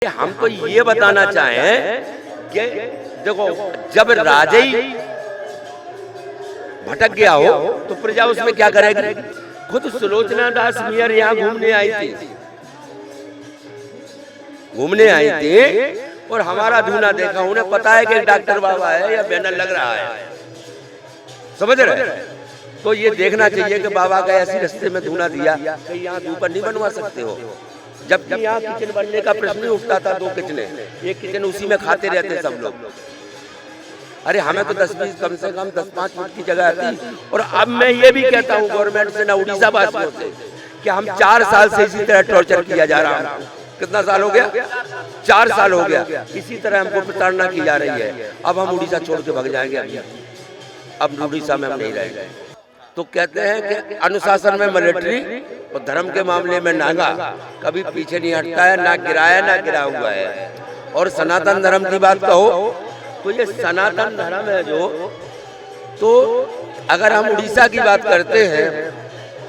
हम तो ये बताना चाहें कि देखो, जब राजा ही भटक गया हो तो प्रजा उसमें क्या करेगी। खुद सुलोचना दास मियर यहाँ घूमने आई थी और हमारा धूना देखा। उन्हें पता है कि डॉक्टर बाबा है या बैनर लग रहा है, समझ रहे। तो ये देखना चाहिए कि बाबा का ऐसी रास्ते में धूना दिया कि यहाँ धूप नहीं बनवा सकते हो, जबकि यहाँ किचन बनने का प्रश्न ही उठता था। 2 किचने, एक किचन उसी में खाते रहते सब लोग। अरे हमें तो 10-20 कम से कम 10-5 फुट की जगह थी। और अब मैं ये भी कहता हूँ गवर्नमेंट से, ना उड़ीसा वासियों से, कि हम 4 साल से इसी तरह टॉर्चर किया जा रहा है। कितना साल हो गया? 4 साल हो गया इसी तरह हमको प्रताड़ना की जा रही है। अब हम उड़ीसा छोड़ के भाग जाएंगे, अब उड़ीसा में हम नहीं रहेंगे। तो कहते हैं कि अनुशासन में मिलिट्री और धर्म के मामले में नागा कभी पीछे नहीं हटता है, ना गिराया ना गिरा हुआ है। और सनातन धर्म की बात कहो तो ये सनातन धर्म है जो, तो अगर हम उड़ीसा की बात करते हैं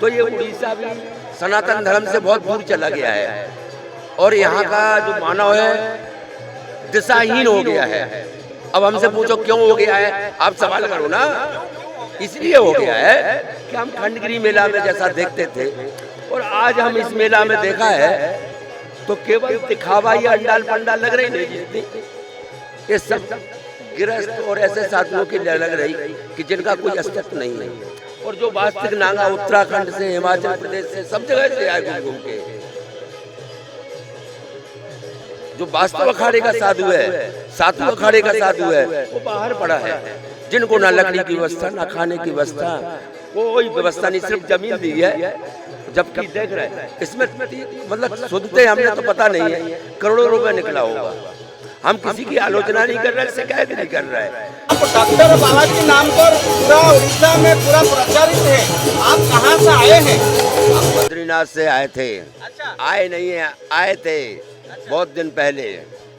तो ये उड़ीसा भी सनातन धर्म से बहुत दूर चला गया है और यहाँ का जो मानव है दिशाहीन हो गया है। अब हमसे पूछो क्यों हो गया है, आप सवाल करो ना। इसलिए हो गया है कि हम खंडगिरी मेला में जैसा देखते थे और आज हम इस मेला में देखा है तो केवल दिखावा या अंडाल पंडाल लग रही नहीं, जितनी ये सब गृहस्थ और ऐसे साधुओं की लग रही कि जिनका कोई अस्तित्व नहीं है। और जो वास्तविक नागा उत्तराखंड से, हिमाचल प्रदेश से, सब जगह से आए घूम के, जो वास्तव अखाड़े का साधु है, साधु अखाड़े का साधु है, वो बाहर पड़ा है। जिनको ना लकड़ी की व्यवस्था, ना खाने की व्यवस्था, कोई व्यवस्था नहीं, सिर्फ जमीन दी है। जबकि देख रहे हैं इसमें मतलब सुनते हमने तो पता नहीं है करोड़ों रुपए निकला होगा। हम किसी की आलोचना नहीं कर रहे, शिकायत नहीं कर रहे हैं। डॉक्टर बाबा के नाम पर पूरा उड़ीसा में पूरा प्रचारित है। आप कहाँ से आए हैं? हम बद्रीनाथ से आए थे। अच्छा। आए नहीं है, आए थे। अच्छा। बहुत दिन पहले।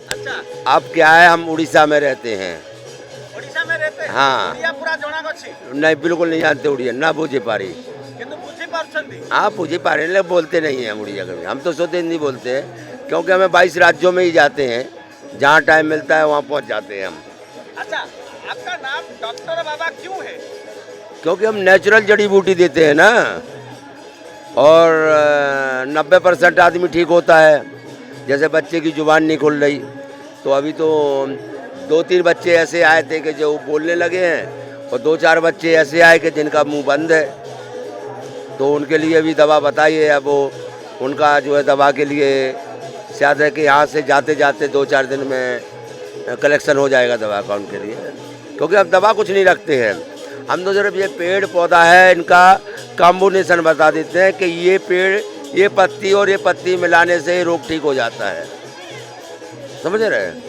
अच्छा। अब क्या है, हम उड़ीसा में रहते हैं। उड़ीसा में रहते हैं? हाँ। उड़िया पूरा जोड़ा गच्छी? नहीं, बिल्कुल नहीं जानते उड़िया, ना बुझे पारी। किंतु बुझी पारछंती? हाँ, बुझे पारे ले बोलते नहीं हैं उड़िया कभी। हम तो शुद्ध हिंदी बोलते हैं क्योंकि हमें 22 राज्यों में ही जाते हैं, जहाँ टाइम मिलता है वहाँ पहुँच जाते हैं हम। अच्छा, आपका नाम डॉक्टर बाबा क्यों है? क्योंकि हम नेचुरल जड़ी बूटी देते हैं ना, और 90% आदमी ठीक होता है। जैसे बच्चे की जुबान नहीं खुल रही, तो अभी तो 2-3 बच्चे ऐसे आए थे कि जो बोलने लगे हैं, और 2-4 बच्चे ऐसे आए कि जिनका मुंह बंद है। तो उनके लिए भी दवा बताइए। अब वो उनका जो है दवा के लिए शायद है कि यहाँ से जाते जाते 2-4 दिन में कलेक्शन हो जाएगा दवा का उनके लिए, क्योंकि अब दवा कुछ नहीं रखते हैं। हम तो सिर्फ ये पेड़ पौधा है, इनका कॉम्बिनेशन बता देते हैं कि ये पेड़, ये पत्ती और ये पत्ती मिलाने से रोग ठीक हो जाता है, समझ रहे हैं।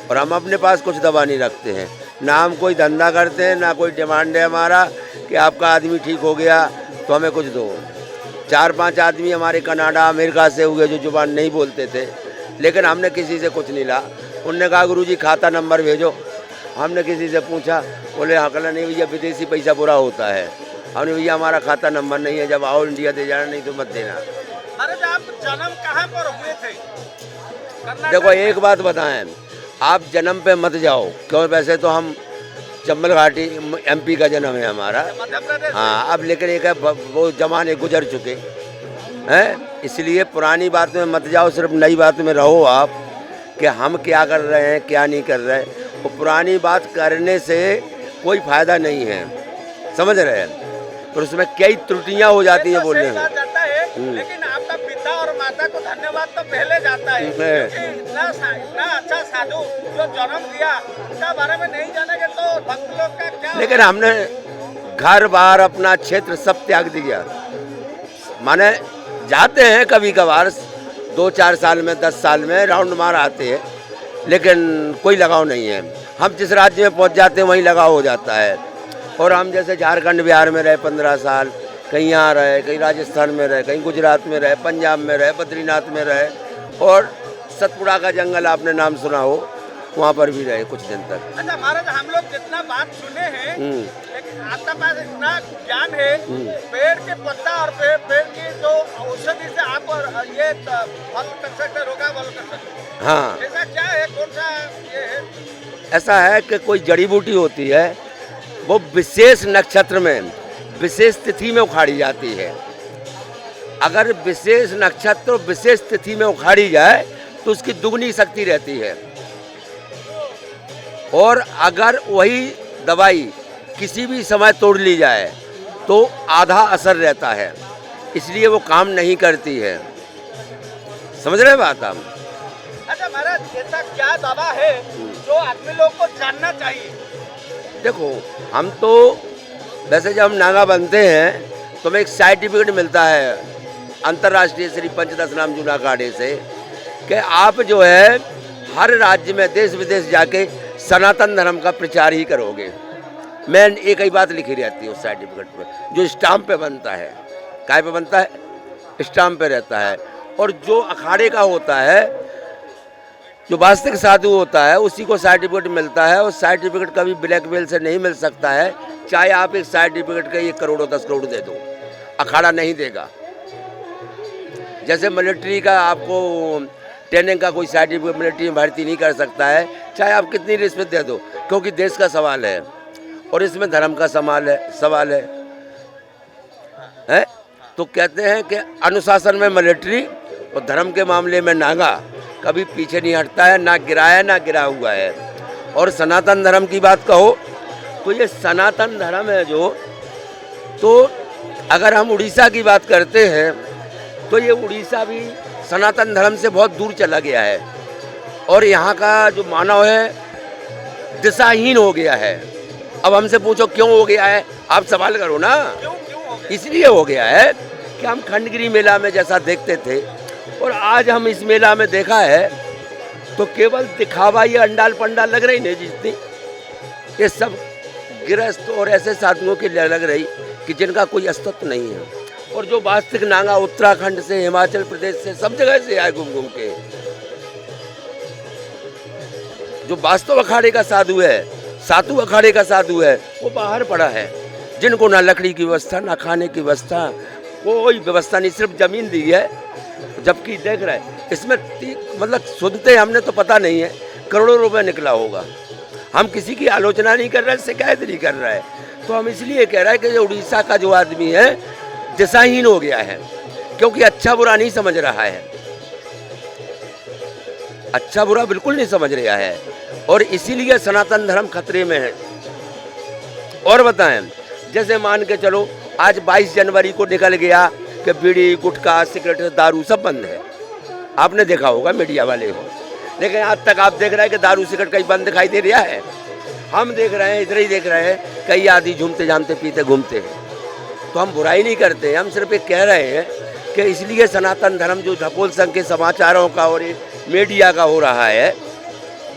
और हम अपने पास कुछ दवा नहीं रखते हैं, ना हम कोई धंधा करते हैं, ना कोई डिमांड है हमारा कि आपका आदमी ठीक हो गया तो हमें कुछ दो। 4-5 आदमी हमारे कनाडा अमेरिका से हुए जो जुबान नहीं बोलते थे, लेकिन हमने किसी से कुछ नहीं ला। उनने कहा गुरुजी खाता नंबर भेजो। हमने किसी से पूछा, बोले हाँ, कल नहीं भैया विदेशी पैसा बुरा होता है। हमने भैया हमारा खाता नंबर नहीं है, जब आओ इंडिया दे जाना, नहीं तो मत देना। अरे आप जन्म कहाँ पर हुए थे? देखो एक बात बताएं, आप जन्म पे मत जाओ, क्यों वैसे तो हम चंबल घाटी MP का जन्म है हमारा। मध्य प्रदेश? हाँ, अब लेकिन एक है वो जमाने गुजर चुके हैं, इसलिए पुरानी बात में मत जाओ, सिर्फ नई बात में रहो आप कि हम क्या कर रहे हैं क्या नहीं कर रहे हैं। वो पुरानी बात करने से कोई फायदा नहीं है, समझ रहे हैं। तो उसमें कई त्रुटियां हो जाती हैं बोलने में। लेकिन आपका पिता और माता को धन्यवाद तो पहले जाता है, क्योंकि इतना अच्छा साधु जो जन्म दिया, उसका बारे में नहीं जानेंगे तो भक्त लोग का क्या। लेकिन हमने घर बार अपना क्षेत्र सब त्याग दिया। माने जाते हैं कभी कभार 2-4 साल में, 10 साल में राउंड मार आते हैं, लेकिन कोई लगाव नहीं है। हम जिस राज्य में पहुंच जाते हैं वहीं लगाव हो जाता है। और हम जैसे झारखंड बिहार में रहे 15 साल, कहीं यहाँ रहे, कहीं राजस्थान में रहे, कहीं गुजरात में रहे, पंजाब में रहे, बद्रीनाथ में रहे, और सतपुड़ा का जंगल आपने नाम सुना हो, वहाँ पर भी रहे कुछ दिन तक। अच्छा महाराज, हम लोग जितना बात सुने हैं, लेकिन आपका पास इतना ज्ञान है, पेड़ के पत्ता और पेड़ की जो औषधि से आप ये फल कर सकते, रोगा फल कर सकते। हाँ, ऐसा क्या है, कौन सा ये है? ऐसा है कि कोई जड़ी बूटी होती है, वो विशेष नक्षत्र में विशेष तिथि में उखाड़ी जाती है। अगर विशेष नक्षत्र विशेष तिथि में उखाड़ी जाए तो उसकी दुगनी शक्ति रहती है, और अगर वही दवाई किसी भी समय तोड़ ली जाए तो आधा असर रहता है, इसलिए वो काम नहीं करती है। समझ रहे बात आप? अच्छा महाराज, ऐसा क्या दवा है जो आदमी लोग को जानना चाहिए? देखो, हम तो वैसे जब हम नागा बनते हैं तो हमें एक सर्टिफिकेट मिलता है अंतर्राष्ट्रीय श्री पंचदश नाम जूना अखाड़े से कि आप जो है हर राज्य में देश विदेश जाके सनातन धर्म का प्रचार ही करोगे। मैं एक ही बात लिखी रहती है उस सर्टिफिकेट पे, जो स्टाम्प पे बनता है। काय पे बनता है? स्टाम्प पे रहता है। और जो अखाड़े का होता है, जो वास्तविक साधु होता है, उसी को सर्टिफिकेट मिलता है। और सर्टिफिकेट कभी ब्लैकमेल से नहीं मिल सकता है, चाहे आप एक सर्टिफिकेट के 1 करोड़ 10 करोड़ दे दो, अखाड़ा नहीं देगा। जैसे मिलिट्री का आपको ट्रेनिंग का कोई सर्टिफिकेट मिलिट्री में भर्ती नहीं कर सकता है, चाहे आप कितनी रिश्वत दे दो, क्योंकि देश का सवाल है और इसमें धर्म का सवाल है। तो कहते हैं कि अनुशासन में मिलिट्री और धर्म के मामले में नागा कभी पीछे नहीं हटता है, ना गिराया ना गिरा हुआ है। और सनातन धर्म की बात कहो तो ये सनातन धर्म है जो, तो अगर हम उड़ीसा की बात करते हैं तो ये उड़ीसा भी सनातन धर्म से बहुत दूर चला गया है और यहाँ का जो मानव है दिशाहीन हो गया है। अब हमसे पूछो क्यों हो गया है, आप सवाल करो ना। क्यों हो गया? इसलिए हो गया है कि हम खंडगिरी मेला में जैसा देखते थे और आज हम इस मेला में देखा है तो केवल दिखावा, ये अंडाल पंडाल लग रही नहीं जितनी, ये सब गृहस्थ और ऐसे साधुओं के लिए लग रही कि जिनका कोई अस्तित्व नहीं है। और जो वास्तविक नागा उत्तराखंड से, हिमाचल प्रदेश से, सब जगह से आए घूम घूम के, जो वास्तव अखाड़े का साधु है, सातु अखाड़े का साधु है, वो बाहर पड़ा है, जिनको ना लकड़ी की व्यवस्था, ना खाने की व्यवस्था, कोई व्यवस्था नहीं, सिर्फ जमीन दी है। जबकि देख रहे हैं इसमें मतलब सुनते हमने तो पता नहीं है, करोड़ों रुपए निकला होगा। हम किसी की आलोचना नहीं कर रहे, शिकायत नहीं कर रहे हैं। तो हम इसलिए कह रहे हैं कि जो उड़ीसा का जो आदमी है दिशाहीन हो गया है, क्योंकि अच्छा बुरा नहीं समझ रहा है, अच्छा बुरा बिल्कुल नहीं समझ रहा है, और इसीलिए सनातन धर्म खतरे में है। और बताएं, जैसे मान के चलो आज 22 जनवरी को निकल गया कि बीड़ी, गुटखा, सिगरेट, दारू सब बंद है। आपने देखा होगा, मीडिया वाले हो, लेकिन आज तक आप देख रहे हैं कि दारू सिगरेट कहीं बंद दिखाई दे रहा है? हम देख रहे हैं, इधर ही देख रहे हैं, कई आदि झूमते जानते पीते घूमते हैं। तो हम बुराई नहीं करते, हम सिर्फ एक कह रहे हैं कि इसलिए सनातन धर्म जो ढकोल संघ के समाचारों का और मीडिया का हो रहा है,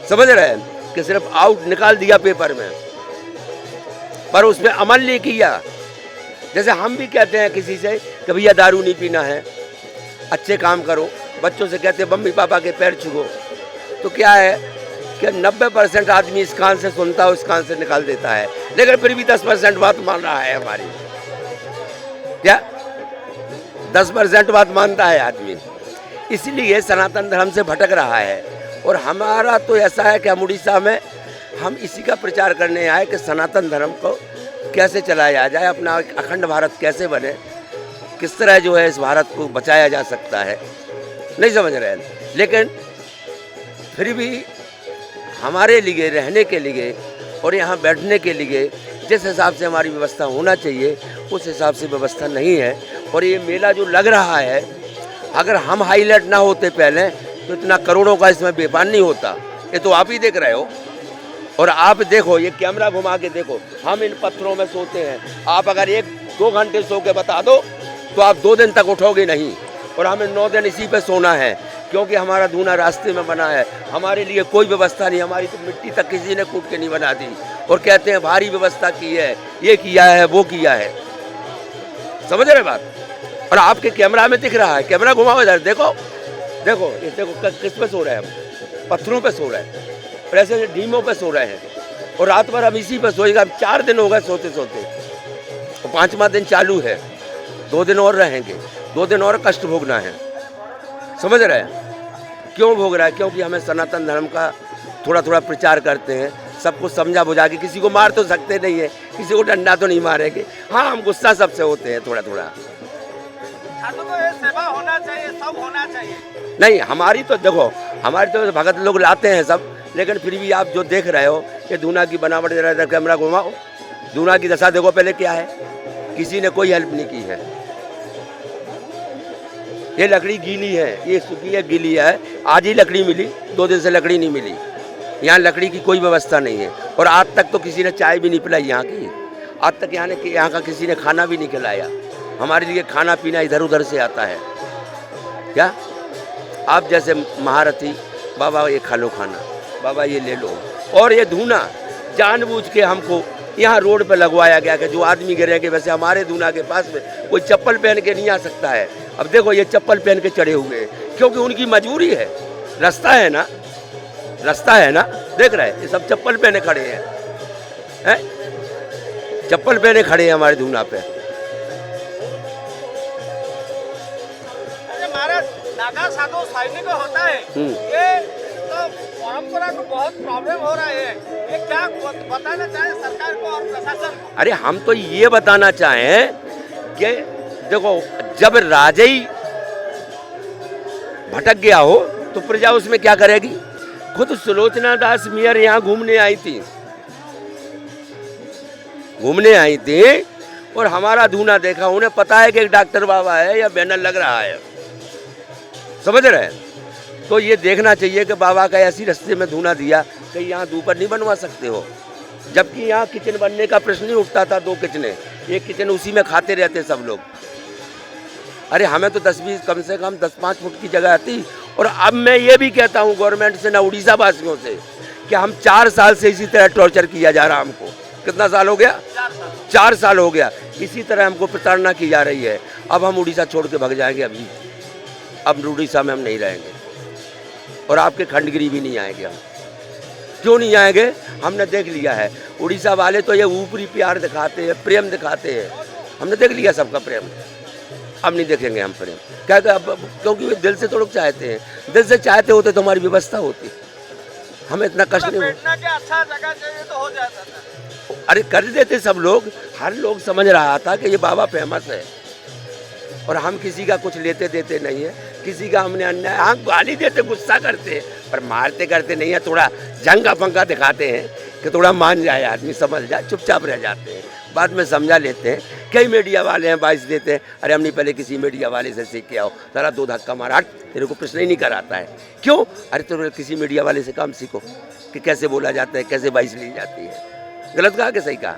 समझ रहे हैं कि सिर्फ आउट निकाल दिया पेपर में, पर उसमें अमल नहीं किया। जैसे हम भी कहते हैं किसी से कि भैया दारू नहीं पीना है, अच्छे काम करो, बच्चों से कहते हैं मम्मी पापा के पैर छुओ, तो क्या है कि 90% आदमी इस कान से सुनता है, उस कान से निकाल देता है, लेकिन फिर भी 10% बात मान रहा है हमारी। क्या 10% बात मानता है आदमी? इसलिए सनातन धर्म से भटक रहा है। और हमारा तो ऐसा है कि हम उड़ीसा में हम इसी का प्रचार करने आए कि सनातन धर्म को कैसे चलाया जाए, अपना अखंड भारत कैसे बने, किस तरह जो है इस भारत को बचाया जा सकता है। नहीं समझ रहे हैं, लेकिन फिर भी हमारे लिए रहने के लिए और यहाँ बैठने के लिए जिस हिसाब से हमारी व्यवस्था होना चाहिए उस हिसाब से व्यवस्था नहीं है। और ये मेला जो लग रहा है, अगर हम हाईलाइट ना होते पहले तो इतना करोड़ों का इसमें व्यापार नहीं होता। ये तो आप ही देख रहे हो, और आप देखो, ये कैमरा घुमा के देखो, हम इन पत्थरों में सोते हैं। आप अगर 1-2 घंटे सो के बता दो तो आप 2 दिन तक उठोगे नहीं, और हमें 9 दिन इसी पे सोना है, क्योंकि हमारा दूना रास्ते में बना है, हमारे लिए कोई व्यवस्था नहीं, हमारी तो मिट्टी तक किसी ने कूट के नहीं बना दी। और कहते हैं भारी व्यवस्था की है, ये किया है, वो किया है। समझ रहे बात? और आपके कैमरा में दिख रहा है, कैमरा घुमाओ इधर, देखो देखो, ये देखो किस पे सो रहे हैं हम? पत्थरों पे सो रहे हैं, और ऐसे ढीमों पे सो रहे हैं, और रात भर हम इसी पे सोएगा। अब 4 दिन हो गए सोते सोते, और 5वां दिन चालू है, 2 दिन और रहेंगे, 2 दिन और कष्ट भोगना है। समझ रहे हैं? क्यों भोग रहा है? क्योंकि हमें सनातन धर्म का थोड़ा थोड़ा प्रचार करते हैं, सबको समझा बुझा के। किसी को मार तो सकते नहीं है, किसी को डंडा तो नहीं मारेंगे। हाँ, हम गुस्सा सबसे होते हैं थोड़ा थोड़ा। साधु को ये सेवा होना चाहिए, सब होना चाहिए। नहीं, हमारी तो देखो, हमारी तो भगत लोग लाते हैं सब, लेकिन फिर भी आप जो देख रहे हो कि दूना की बनावट, जरा कैमरा घुमाओ, दूना की दशा देखो पहले क्या है। किसी ने कोई हेल्प नहीं की है। ये लकड़ी गीली है, ये सूखी है, गीली है। आज ही लकड़ी मिली, 2 दिन से लकड़ी नहीं मिली। यहाँ लकड़ी की कोई व्यवस्था नहीं है। और आज तक तो किसी ने चाय भी नहीं पिलाई यहाँ की। आज तक यहाँ का किसी ने खाना भी नहीं खिलाया। हमारे लिए खाना पीना इधर उधर से आता है। क्या आप जैसे महारथी, बाबा ये खा लो खाना, बाबा ये ले लो। और ये धूना जानबूझ के हमको यहाँ रोड पे लगवाया गया कि जो आदमी गिरेंगे। वैसे हमारे दूना के पास में कोई चप्पल पहन के नहीं आ सकता है। अब देखो ये चप्पल पहन के चढ़े हुए हैं, क्योंकि उनकी मजबूरी है। रास्ता है ना, रास्ता है ना, देख रहे हैं ये सब चप्पल पहने खड़े हैं, चप्पल पहने खड़े हैं हमारे दूना पे। महाराज, नागा साधु सैनिक होता है, ये तो परंपरा को बहुत प्रॉब्लम हो रहा है। ये क्या बताना चाहे सरकार को और प्रशासन को? अरे हम तो ये बताना चाहें कि देखो, जब राजा ही भटक गया हो तो प्रजा उसमें क्या करेगी? खुद सुलोचना दास मियर यहाँ घूमने आई थी, और हमारा धूना देखा। उन्हें पता है कि एक डॉक्टर बाबा है या बैनर लग रहा है, समझ रहे हैं? तो ये देखना चाहिए कि बाबा का ऐसी रास्ते में धूना दिया कि यहाँ ऊपर नहीं बनवा सकते हो। जबकि यहाँ किचन बनने का प्रश्न नहीं उठता था। 2 किचने, एक किचन, उसी में खाते रहते सब लोग। अरे हमें तो 10-20 कम से कम 10-5 फुट की जगह आती। और अब मैं ये भी कहता हूँ गवर्नमेंट से, ना उड़ीसा वासियों से, कि हम 4 साल से इसी तरह टॉर्चर किया जा रहा। हमको कितना साल हो गया? 4 साल हो गया। इसी तरह हमको प्रताड़ना की जा रही है। अब हम उड़ीसा छोड़ के भाग जाएंगे अभी। अब उड़ीसा में हम नहीं रहेंगे और आपके खंडगिरी भी नहीं आएंगे हम। क्यों नहीं आएंगे? हमने देख लिया है, उड़ीसा वाले तो ये ऊपरी प्यार दिखाते हैं, प्रेम दिखाते हैं। हमने देख लिया सबका प्रेम। अब नहीं देखेंगे हम प्रेम। क्या अब, क्योंकि वे दिल से तो लोग चाहते हैं। दिल से चाहते होते तो हमारी व्यवस्था होती, हमें इतना कष्ट नहीं होता। अच्छा जगह चाहिए तो हो जाता था। अरे कर देते सब लोग। हर लोग समझ रहा था कि ये बाबा फेमस है और हम किसी का कुछ लेते देते नहीं है। किसी का हमने अन्याय, हम गाली देते, गुस्सा करते हैं, पर मारते करते नहीं है। थोड़ा जंगा पंखा दिखाते हैं कि थोड़ा मान जाए आदमी, समझ जाए, चुपचाप रह जाते हैं। बाद में समझा लेते हैं। कई मीडिया वाले हैं, बाइस देते हैं, अरे हमने पहले किसी मीडिया वाले से सीख के आओ, जरा 2 धक्का मारा, तेरे को प्रश्न ही नहीं कराता है। क्यों? अरे तो किसी मीडिया वाले से काम सीखो कि कैसे बोला जाता है, कैसे बाइस ली जाती है। गलत कहा कि सही कहा?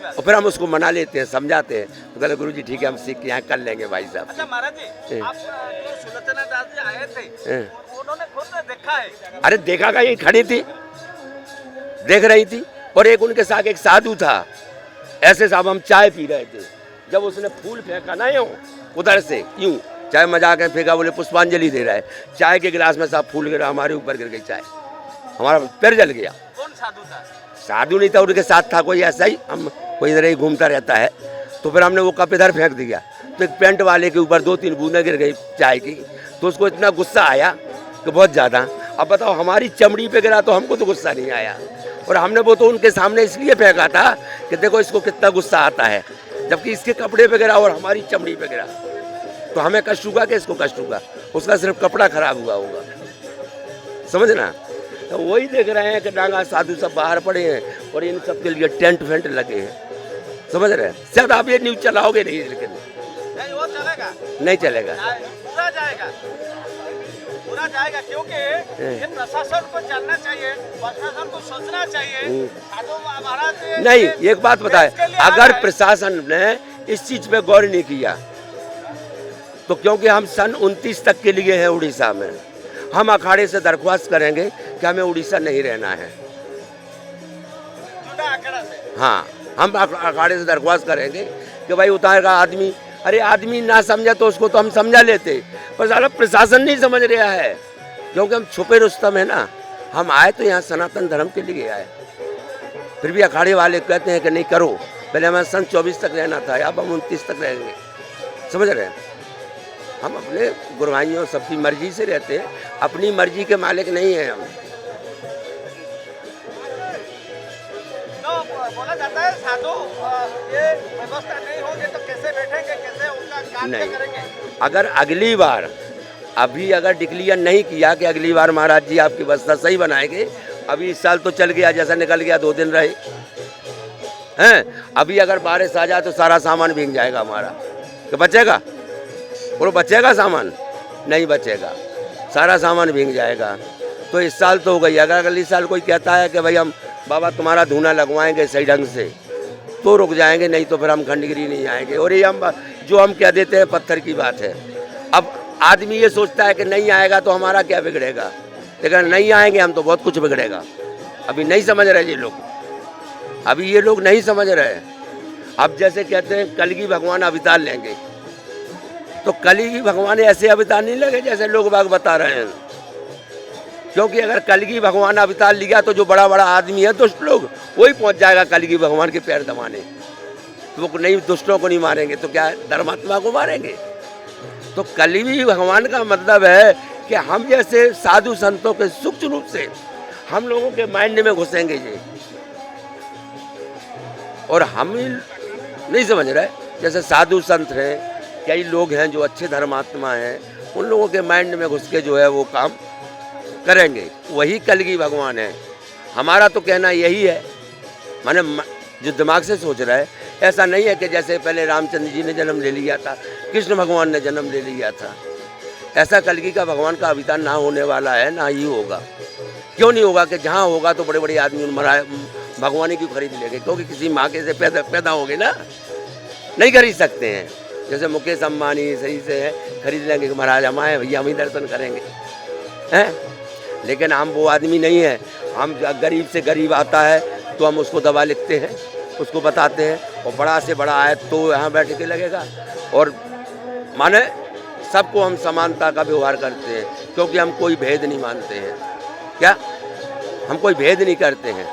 और फिर हम उसको मना लेते हैं, समझाते हैं, तो कहते गुरु जी ठीक है, हम सीख के यहाँ कर लेंगे भाई साहब। अच्छा महाराज जी, आप जो सुलोचना दास जी आए थे, उन्होंने खुद देखा है? अरे देखा का, ये खड़ी थी, देख रही थी। और एक उनके साथ एक साधु था, ऐसे साहब हम चाय पी रहे थे, जब उसने फूल फेंका ना यूँ उधर से, यूँ चाय मजाक में फेंका, बोले पुष्पांजलि दे रहा है। चाय के गिलास में साहब फूल गिरा, हमारे ऊपर गिर गई चाय, हमारा पैर जल गया। कौन साधु था? साधु नहीं था, उनके साथ था कोई ऐसा ही, हम कोई इधर ही घूमता रहता है। तो फिर हमने वो कप इधर फेंक दिया, तो एक पेंट वाले के ऊपर 2-3 बूंदें गिर गई चाय की। तो उसको इतना गुस्सा आया कि बहुत ज़्यादा। अब बताओ, हमारी चमड़ी पे गिरा तो हमको तो गुस्सा नहीं आया, और हमने वो तो उनके सामने इसलिए फेंका था कि देखो इसको कितना गुस्सा आता है, जबकि इसके कपड़े पे गिरा और हमारी चमड़ी पे गिरा। तो हमें कष्ट हुआ कि इसको कष्ट हुआ? उसका सिर्फ कपड़ा खराब हुआ होगा, समझना। तो वही देख रहे हैं कि डांगा साधु सब बाहर पड़े हैं और इन सब के लिए टेंट वेंट लगे हैं, समझ रहे हैं? शायद आप ये न्यूज़ चलाओगे नहीं, लेकिन नहीं वो चलेगा, नहीं चलेगा, पूरा जाएगा, पूरा जाएगा। क्योंकि ये प्रशासन को जानना चाहिए, प्रशासन को सोचना चाहिए। साधु महाराज नहीं, एक बात बताए, अगर प्रशासन ने इस चीज पे गौर नहीं किया तो, क्योंकि हम सन 29 तक के लिए हैं उड़ीसा में, हम अखाड़े से दरख्वास्त करेंगे कि हमें उड़ीसा नहीं रहना है। हाँ, हम अखाड़े से दरख्वास्त करेंगे कि भाई उतार का आदमी, अरे आदमी ना समझा तो उसको तो हम समझा लेते, पर सारा प्रशासन नहीं समझ रहा है। क्योंकि हम छुपे रुस्तम है ना, हम आए तो यहाँ सनातन धर्म के लिए आए, फिर भी अखाड़े वाले कहते हैं कि नहीं करो। पहले हमें सन 24 तक रहना था, अब हम 29 तक रहेंगे, समझ रहे हैं? हम अपने गुरुभाइयों सबकी मर्जी से रहते हैं, अपनी मर्जी के मालिक नहीं हैं हम। तो बोला जाता है साधु ये व्यवस्था नहीं होगी तो कैसे बैठेंगे, कैसे उनका कार्य नहीं, करेंगे? अगर अगली बार अभी अगर डिक्लेयर नहीं किया कि अगली बार महाराज जी आपकी व्यवस्था सही बनाएंगे, अभी इस साल तो चल गया, जैसा निकल गया 2 दिन रहे हैं, अभी अगर बारिश आ जाए तो सारा सामान भीग जाएगा हमारा, तो बचेगा? वो बचेगा सामान? नहीं बचेगा, सारा सामान भीग जाएगा। तो इस साल तो हो गई, अगर अगली साल कोई कहता है कि भाई हम बाबा तुम्हारा धूना लगवाएंगे सही ढंग से, तो रुक जाएंगे, नहीं तो फिर हम खंडगिरी नहीं आएंगे। और ये हम जो हम कह देते हैं पत्थर की बात है। अब आदमी ये सोचता है कि नहीं आएगा तो हमारा क्या बिगड़ेगा, लेकिन नहीं आएंगे हम तो बहुत कुछ बिगड़ेगा। अभी नहीं समझ रहे ये लोग, अभी ये लोग नहीं समझ रहे। अब जैसे कहते हैं कलगी भगवान अवतार लेंगे, तो कलगी भगवान ऐसे अवतार नहीं लगे जैसे लोग बाग बता रहे हैं, क्योंकि अगर कलगी भगवान अवतार लिया तो जो बड़ा बड़ा आदमी है दुष्ट लोग, वही पहुंच जाएगा कलगी भगवान के पैर दबाने। तो वो नहीं, दुष्टों को नहीं मारेंगे तो क्या धर्मात्मा को मारेंगे? तो कलगी भगवान का मतलब है कि हम जैसे साधु संतों के सूक्ष्म रूप से हम लोगों के माइंड में घुसेंगे ये, और हम नहीं समझ रहे। जैसे साधु संत हैं, कई लोग हैं जो अच्छे धर्मात्मा हैं, उन लोगों के माइंड में घुस के जो है वो काम करेंगे, वही कलगी भगवान है। हमारा तो कहना यही है, माने जो दिमाग से सोच रहा है, ऐसा नहीं है कि जैसे पहले रामचंद्र जी ने जन्म ले लिया था, कृष्ण भगवान ने जन्म ले लिया था, ऐसा कलगी का भगवान का अवतार ना होने वाला है, ना ही होगा। क्यों नहीं होगा? कि जहाँ होगा तो बड़े बड़े आदमी भगवान की खरीद लेंगे, क्योंकि किसी माँ के से पैदा होंगे ना, नहीं खरीद सकते हैं। जैसे मुकेश अम्बानी सही से है, खरीद लेंगे कि महाराज हम आए भैया, हम ही दर्शन करेंगे, हैं। लेकिन हम वो आदमी नहीं है। हम गरीब से गरीब आता है तो हम उसको दवा लिखते हैं, उसको बताते हैं, और बड़ा से बड़ा आए तो यहाँ बैठ के लगेगा। और माने सबको हम समानता का व्यवहार करते हैं, क्योंकि हम कोई भेद नहीं मानते हैं। क्या हम कोई भेद नहीं करते हैं,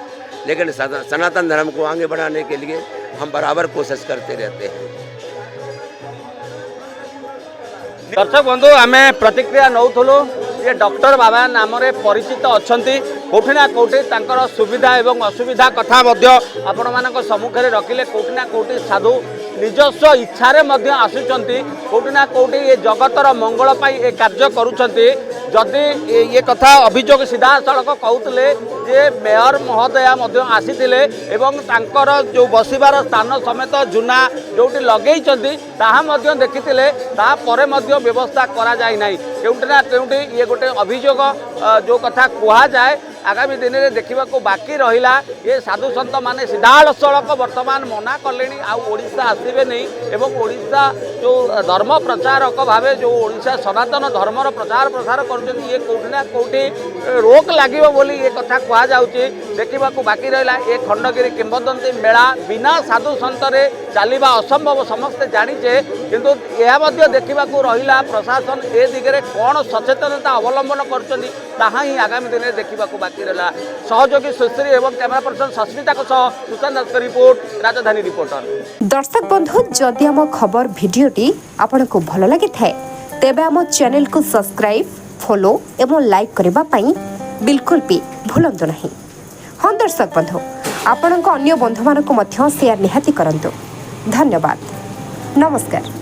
लेकिन सनातन धर्म को आगे बढ़ाने के लिए हम बराबर कोशिश करते रहते हैं। दर्शक बंधु, आम प्रतिक्रिया नौलु ये डॉक्टर बाबा नाम परिचित अच्छा, कौटिना कौटि सुविधा एवं असुविधा कथा आपण मान सम्मुखें रखिले। कौटिना कौटि साधु निजस्व इच्छारे आसुचंती, कौटिना कौटि ये जगतर मंगल पाई ये कार्य करुचंती। जदि ये कथा अभियोग सीधा सड़क कहते जे मेयर महोदया आसीथिले एवं तांकर जो बसिबार स्थान समेत जूना जोटी लगेई देखिथिले, तापरे व्यवस्था करा जाय नाही। केउटिना केउटी ये गोटे अभियोग जो कथा कुहा जाए, आगामी दिन में देखा बाकी रहा। ये साधु सन्त मैंने सीधा सड़क वर्तमान मना कले ओडिशा आसबे नहीं, एवं ओडिशा जो धर्म प्रचारक भाव जो ओडिशा सनातन धर्मर प्रचार प्रसार कर ये कौटिना कौटि रोक लगे बोली ये कथा कह देखा बाकी रहा। ये खंडगिरी किंवदंती मेला बिना साधु सन्तरे चलवा असंभव समस्ते जानीचे, किंतु यह देखा रहा प्रशासन ए दिगरे कौन सचेतनता अवलंबन कर आगामी दिन में देखा बाकी रहा। सहयोगी सुश्री एवं कैमरा पर्सन सस्मिता सुशांत दास रिपोर्ट, राजधानी रिपोर्टर। दर्शक बंधु, जदि आम खबर भिडियोटी आपको भल लगी थाए तेबे आम चैनल को सब्सक्राइब, फॉलो एवं लाइक करने पाई बिल्कुल भी भूलंतु नहीं। हाँ दर्शक बंधु, आपण अन्य बंधु मानक शेयर निहाती करंतु। धन्यवाद, नमस्कार।